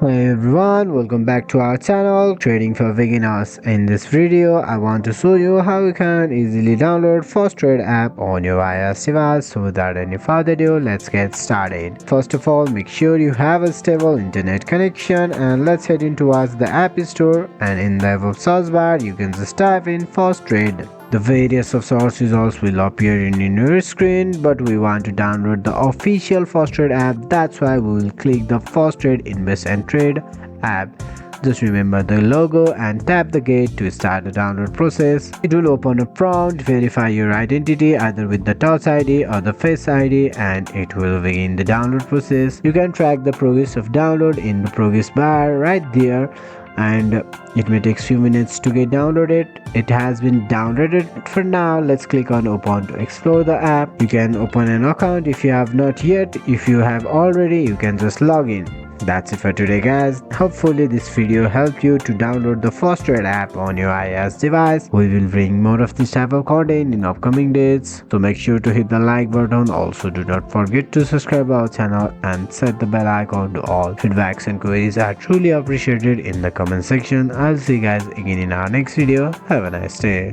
Hey everyone, welcome back to our channel Trading for Beginners. In this video, I want to show you how you can easily download FastTrade app on your iOS device. So without any further ado, let's get started. First of all, make sure you have a stable internet connection and let's head in towards the App Store, and in the above search bar, you can just type in FastTrade. The various of source results will appear in your screen, but we want to download the official FastTrade app. That's why we will click the FastTrade Invest and Trade app. Just remember the logo and tap the gate to start the download process. It will open a prompt, verify your identity either with the Touch ID or the Face ID, and it will begin the download process. You can track the progress of download in the progress bar right there, and it may take few minutes to get downloaded. It has been downloaded for now. Let's click on open to explore the app. You can open an account if you have not yet. If you have already, you can just log in. That's it for today guys. Hopefully this video helped you to download the FastTrade app on your iOS device. We will bring more of this type of content in upcoming days, so make sure to hit the like button. Also do not forget to subscribe our channel and set the bell icon to all. Feedbacks and queries are truly appreciated in the comment section. I'll see you guys again in our next video. Have a nice day.